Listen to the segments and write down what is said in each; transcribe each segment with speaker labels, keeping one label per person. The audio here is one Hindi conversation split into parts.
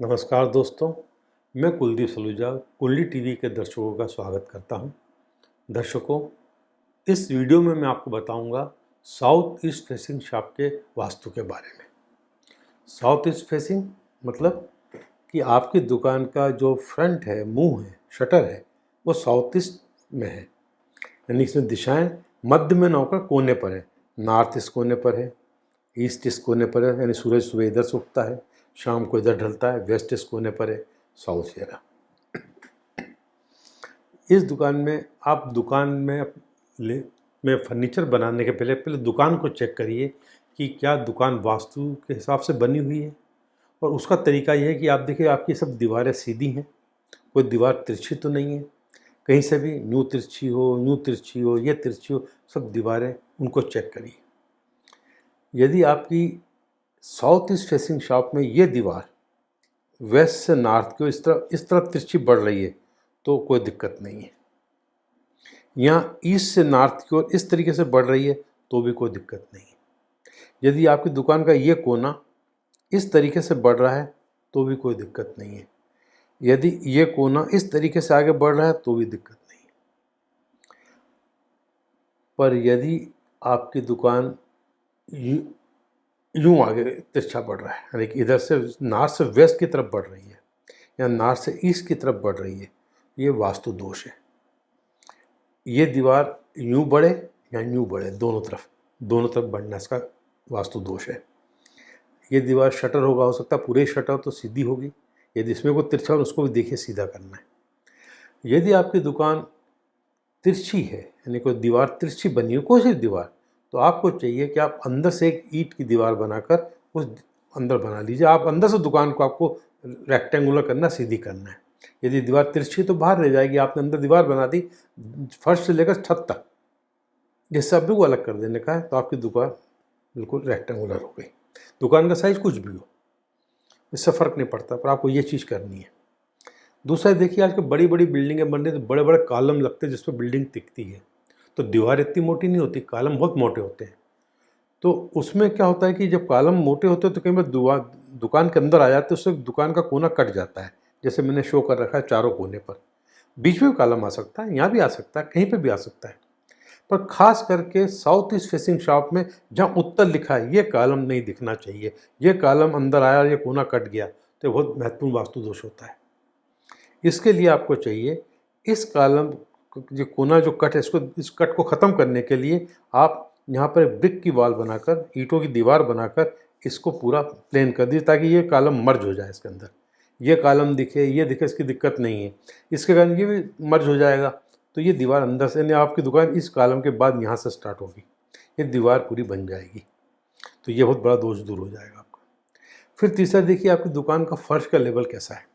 Speaker 1: नमस्कार दोस्तों, मैं कुलदीप सलूजा कुंडली टीवी के दर्शकों का स्वागत करता हूं। दर्शकों, इस वीडियो में मैं आपको बताऊंगा साउथ ईस्ट फेसिंग शॉप के वास्तु के बारे में। साउथ ईस्ट फेसिंग मतलब कि आपकी दुकान का जो फ्रंट है, मुंह है, शटर है, वो साउथ ईस्ट में है। यानी इसमें दिशाएं मध्य में ना होकर कोने पर है। नॉर्थ ईस्ट कोने पर है, ईस्ट ईस्ट कोने पर है, यानी सूरज सुबह इधर से उगता है, शाम को इधर ढलता है। वेस्ट ईस्ट कोने पर है, साउथ ये रहा। इस दुकान में आप दुकान में फर्नीचर बनाने के पहले दुकान को चेक करिए कि क्या दुकान वास्तु के हिसाब से बनी हुई है। और उसका तरीका यह है कि आप देखिए आपकी सब दीवारें सीधी हैं, कोई दीवार तिरछी तो नहीं है। कहीं से भी यूँ तिरछी हो, ये तिरछी हो, सब दीवारें उनको चेक करिए। यदि आपकी साउथ ईस्ट फेसिंग शॉप में ये दीवार वेस्ट से नॉर्थ की इस तरफ तिरछी बढ़ रही है तो कोई दिक्कत नहीं है। यहाँ ईस्ट से नॉर्थ की ओर इस तरीके से बढ़ रही है तो भी कोई दिक्कत नहीं है। यदि आपकी दुकान का ये कोना इस तरीके से बढ़ रहा है तो भी कोई दिक्कत नहीं है। यदि ये कोना इस तरीके से आगे बढ़ रहा है तो भी दिक्कत नहीं है। पर यदि आपकी दुकान यूँ आगे तिरछा बढ़ रहा है, यानी कि इधर से नॉर्थ से वेस्ट की तरफ बढ़ रही है या नॉर्थ से ईस्ट की तरफ बढ़ रही है, ये वास्तु दोष है। ये दीवार यूँ बढ़े या यूँ बढ़े, दोनों तरफ बढ़ना इसका वास्तु दोष है। ये दीवार शटर होगा, हो सकता है पूरे शटर तो सीधी होगी। यदि इसमें कोई तिरछा हो उसको भी देखिए सीधा करना है। यदि आपकी दुकान तिरछी है, यानी कोई दीवार तिरछी बनी हो, कोई सी दीवार, तो आपको चाहिए कि आप अंदर से एक ईंट की दीवार बनाकर उस अंदर बना लीजिए। आप अंदर से दुकान को आपको रेक्टेंगुलर करना, सीधी करना है। यदि दीवार तिरछी तो बाहर रह जाएगी। आपने अंदर दीवार बना दी फर्श से लेकर छत तक, जिससे आप बिल्कुल अलग कर देने का है, तो आपकी दुकान बिल्कुल रेक्टेंगुलर हो गई। दुकान का साइज कुछ भी हो, इससे फ़र्क नहीं पड़ता, पर आपको ये चीज़ करनी है। दूसरा देखिए, आजकल बड़ी बड़ी बिल्डिंगें बन रही तो बड़े बड़े कॉलम लगते हैं जिस पर बिल्डिंग टिकती है। तो दीवार इतनी मोटी नहीं होती, कॉलम बहुत मोटे होते हैं। तो उसमें क्या होता है कि जब कॉलम मोटे होते हैं तो कई बार दुकान के अंदर आ जाते हैं, उससे दुकान का कोना कट जाता है। जैसे मैंने शो कर रखा है चारों कोने पर, बीच में कॉलम आ सकता है, यहाँ भी आ सकता है, कहीं पर भी आ सकता है। पर खास करके साउथ ईस्ट फेसिंग शॉप में जहाँ उत्तर लिखा है, ये कॉलम नहीं दिखना चाहिए। ये कॉलम अंदर आया, ये कोना कट गया तो ये बहुत महत्वपूर्ण वास्तु दोष होता है। इसके लिए आपको चाहिए इस कॉलम जो कोना जो कट है, इस कट को ख़त्म करने के लिए आप यहाँ पर ब्रिक की वॉल बनाकर, ईंटों की दीवार बनाकर इसको पूरा प्लेन कर दीजिए, ताकि ये कॉलम मर्ज हो जाए इसके अंदर। ये कॉलम दिखे, ये दिखे, इसकी दिक्कत नहीं है। इसके कारण ये भी मर्ज हो जाएगा, तो ये दीवार अंदर से, यानी आपकी दुकान इस कॉलम के बाद यहाँ से स्टार्ट होगी, ये दीवार पूरी बन जाएगी। तो ये बहुत बड़ा दोष दूर हो जाएगा आपका। फिर तीसरा देखिए, आपकी दुकान का फर्श का लेवल कैसा है।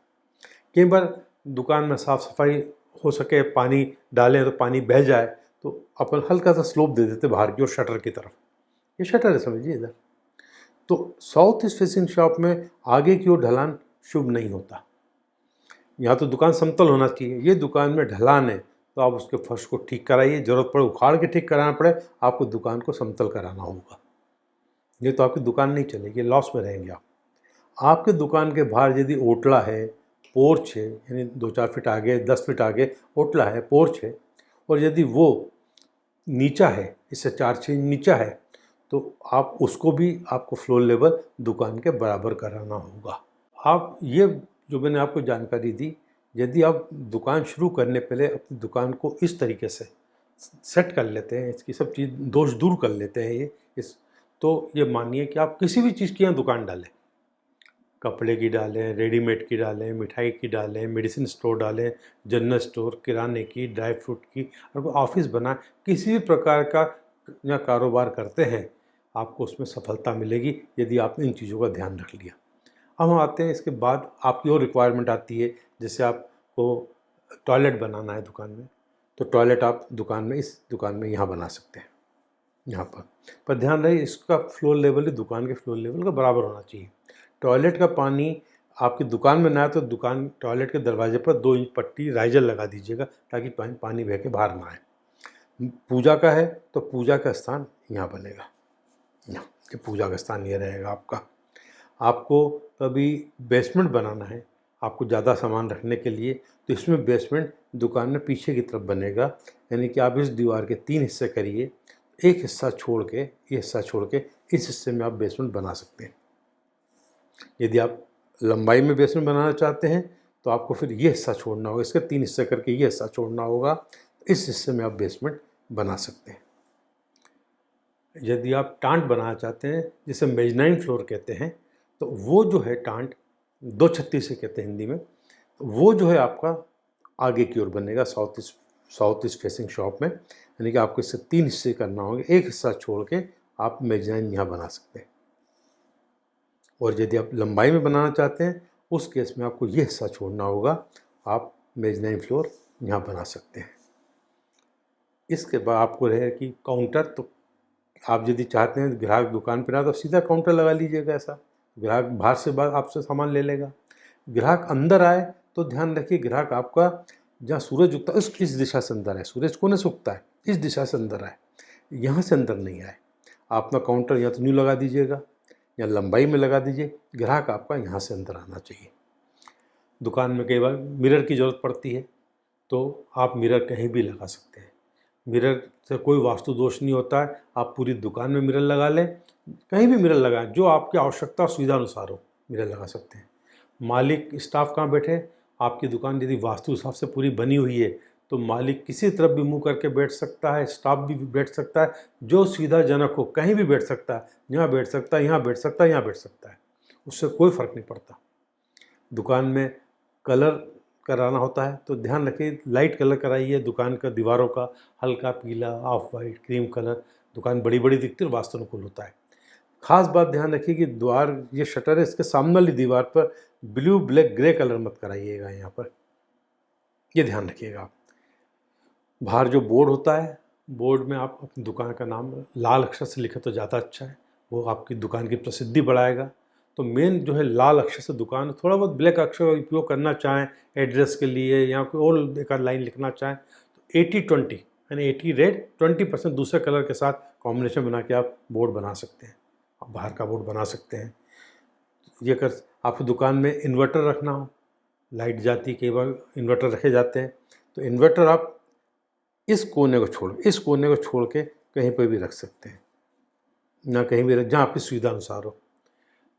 Speaker 1: कई बार दुकान में साफ़ सफाई हो सके, पानी डालें तो पानी बह जाए, तो अपन हल्का सा स्लोप दे देते बाहर की ओर शटर की तरफ। ये शटर है, समझिए इधर। तो साउथ ईस्ट फेसिंग शॉप में आगे की ओर ढलान शुभ नहीं होता। यहाँ तो दुकान समतल होना चाहिए, ये दुकान में ढलान है, तो आप उसके फर्श को ठीक कराइए। ज़रूरत पड़े उखाड़ के ठीक कराना पड़े, आपको दुकान को समतल कराना होगा। ये तो आपकी दुकान नहीं चलेगी, लॉस में रहेंगे आप। आपके दुकान के बाहर यदि ओटला है, पोर्च है, यानी 2-4 फीट आगे, 10 फीट आगे ओटला है, पोर्च है, और यदि वो नीचा है, इससे 4-6 इंच नीचा है, तो आप उसको भी आपको फ्लोर लेवल दुकान के बराबर कराना होगा। आप ये जो मैंने आपको जानकारी दी, यदि आप दुकान शुरू करने पहले अपनी दुकान को इस तरीके से सेट कर लेते हैं, इसकी सब चीज़ दोष दूर कर लेते हैं तो ये मानिए कि आप किसी भी चीज़ की यहाँ दुकान डालें, कपड़े की डालें, रेडीमेड की डालें, मिठाई की डालें, मेडिसिन स्टोर डालें, जनरल स्टोर, किराने की, ड्राई फ्रूट की, और कोई ऑफिस बनाए, किसी भी प्रकार का या कारोबार करते हैं, आपको उसमें सफलता मिलेगी यदि आपने इन चीज़ों का ध्यान रख लिया। अब हम आते हैं, इसके बाद आपकी और रिक्वायरमेंट आती है, जैसे आपको टॉयलेट बनाना है दुकान में, तो टॉयलेट आप इस दुकान में यहाँ बना सकते हैं, यहाँ पर ध्यान रहे इसका फ्लोर लेवल ही दुकान के फ्लोर लेवल का बराबर होना चाहिए। टॉयलेट का पानी आपकी दुकान में ना आए तो दुकान टॉयलेट के दरवाजे पर 2 इंच पट्टी राइजर लगा दीजिएगा, ताकि पानी बह के बाहर ना आए। पूजा का है तो पूजा का स्थान यहाँ बनेगा, यहाँ ये पूजा का स्थान ये रहेगा आपका। आपको कभी बेसमेंट बनाना है, आपको ज़्यादा सामान रखने के लिए, तो इसमें बेसमेंट दुकान में पीछे की तरफ बनेगा। यानी कि आप इस दीवार के 3 हिस्से करिए, एक हिस्सा छोड़ के, ये हिस्सा छोड़ के इस हिस्से में आप बेसमेंट बना सकते हैं। यदि आप लंबाई में बेसमेंट बनाना चाहते हैं तो आपको फिर ये हिस्सा छोड़ना होगा, इसके 3 हिस्से करके ये हिस्सा छोड़ना होगा, इस हिस्से में आप बेसमेंट बना सकते हैं। यदि आप टांट बनाना चाहते हैं, जिसे मेजनाइन फ्लोर कहते हैं, तो वो जो है टांट, 2 छत्ती से कहते हैं हिंदी में, तो वो जो है आपका आगे की ओर बनेगा, साउथ ईस्ट फेसिंग शॉप में। यानी कि आपको इससे 3 हिस्से करना होंगे, एक हिस्सा छोड़ के आप मेजनाइन यहाँ बना सकते हैं। और यदि आप लंबाई में बनाना चाहते हैं, उस केस में आपको ये हिस्सा छोड़ना होगा, आप मेजनाइन फ्लोर यहाँ बना सकते हैं। इसके बाद आपको रहे कि काउंटर, तो आप यदि चाहते हैं ग्राहक दुकान पर आए तो सीधा काउंटर लगा लीजिएगा, ऐसा ग्राहक बाहर से आपसे सामान ले लेगा। ग्राहक अंदर आए तो ध्यान रखिए, ग्राहक आपका जहाँ सूरज उगता है इस दिशा से अंदर आए, सूरज कोने से उगता है, इस दिशा से अंदर आए, यहाँ से अंदर नहीं आए। आप अपना काउंटर या तो न्यू लगा दीजिएगा या लंबाई में लगा दीजिए, ग्राहक आपका यहाँ से अंदर आना चाहिए। दुकान में कई बार मिरर की ज़रूरत पड़ती है, तो आप मिरर कहीं भी लगा सकते हैं। मिरर से कोई वास्तु दोष नहीं होता है, आप पूरी दुकान में मिरर लगा लें, कहीं भी मिरर लगाएं, जो आपकी आवश्यकता और सुविधा अनुसार हो मिरर लगा सकते हैं। मालिक स्टाफ कहाँ बैठे, आपकी दुकान यदि वास्तु हिसाब से पूरी बनी हुई है तो मालिक किसी तरफ भी मुंह करके बैठ सकता है, स्टाफ भी बैठ सकता है, जो सुविधाजनक हो कहीं भी बैठ सकता है, यहाँ बैठ सकता है, यहाँ बैठ सकता है, यहाँ बैठ सकता है, उससे कोई फ़र्क नहीं पड़ता। दुकान में कलर कराना होता है तो ध्यान रखिए, लाइट कलर कराइए, दुकान का दीवारों का हल्का पीला, ऑफ वाइट, क्रीम कलर, दुकान बड़ी बड़ी दिखती है और वास्तु अनुकूल होता है। खास बात ध्यान रखिए कि द्वार, ये शटर है, इसके सामने वाली दीवार पर ब्लू ब्लैक ग्रे कलर मत कराइएगा, यहाँ पर ये ध्यान रखिएगा आप। बाहर जो बोर्ड होता है, बोर्ड में आप अपनी दुकान का नाम लाल अक्षर से लिखे तो ज़्यादा अच्छा है, वो आपकी दुकान की प्रसिद्धि बढ़ाएगा। तो मेन जो है लाल अक्षर से दुकान, थोड़ा बहुत ब्लैक अक्षर का उपयोग करना चाहें एड्रेस के लिए या कोई और एक आध लाइन लिखना चाहें तो 80-20 यानी 80 रेड 20% दूसरे कलर के साथ कॉम्बिनेशन बना के आप बोर्ड बना सकते हैं, आप बाहर का बोर्ड बना सकते हैं। ये कर, आपकी दुकान में इन्वर्टर रखना हो, लाइट जाती, कई बार इन्वर्टर रखे जाते हैं, तो इन्वर्टर आप इस कोने को छोड़ के कहीं पर भी रख सकते हैं, ना कहीं भी जहाँ आपकी सुविधा अनुसार हो।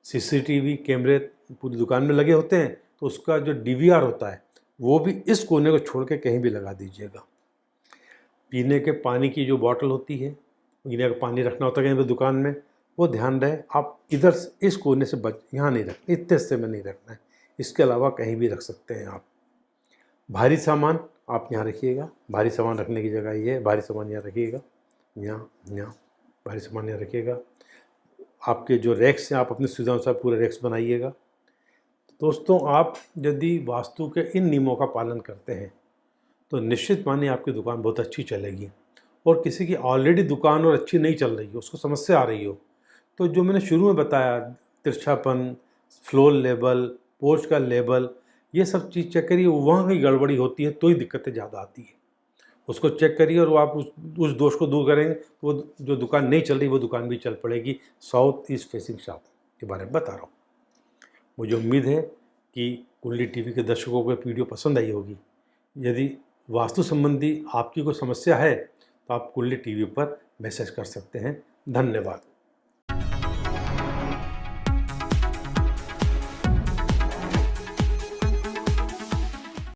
Speaker 1: सीसीटीवी कैमरे पूरी दुकान में लगे होते हैं, तो उसका जो डीवीआर होता है वो भी इस कोने को छोड़ के कहीं भी लगा दीजिएगा। पीने के पानी की जो बॉटल होती है, पीने का पानी रखना होता है कहीं पर दुकान में, वो ध्यान रहे आप इधर इस कोने से यहाँ नहीं रखना, इतने हिस्से में नहीं रखना है, इसके अलावा कहीं भी रख सकते हैं आप। भारी सामान आप यहाँ रखिएगा, भारी सामान रखने की जगह ये है, भारी सामान यहाँ रखिएगा, यहाँ भारी सामान यहाँ रखिएगा। आपके जो रैक्स हैं आप अपनी सुविधा अनुसार पूरे रैक्स बनाइएगा। दोस्तों, आप यदि वास्तु के इन नियमों का पालन करते हैं तो निश्चित मानिए आपकी दुकान बहुत अच्छी चलेगी। और किसी की ऑलरेडी दुकान और अच्छी नहीं चल रही हो, उसको समस्या आ रही हो, तो जो मैंने शुरू में बताया, तिरछापन, फ्लोर लेवल, पोर्च का लेवल, ये सब चीज़ चेक करिए, वहाँ की गड़बड़ी होती है तो ही दिक्कतें ज़्यादा आती है। उसको चेक करिए और आप उस दोष को दूर करेंगे तो वो जो दुकान नहीं चल रही वो दुकान भी चल पड़ेगी। साउथ ईस्ट फेसिंग शॉप के बारे में बता रहा हूँ। मुझे उम्मीद है कि कुंडली टीवी के दर्शकों को वीडियो पसंद आई होगी। यदि वास्तु संबंधी आपकी कोई समस्या है तो आप कुंडली टीवी पर मैसेज कर सकते हैं। धन्यवाद।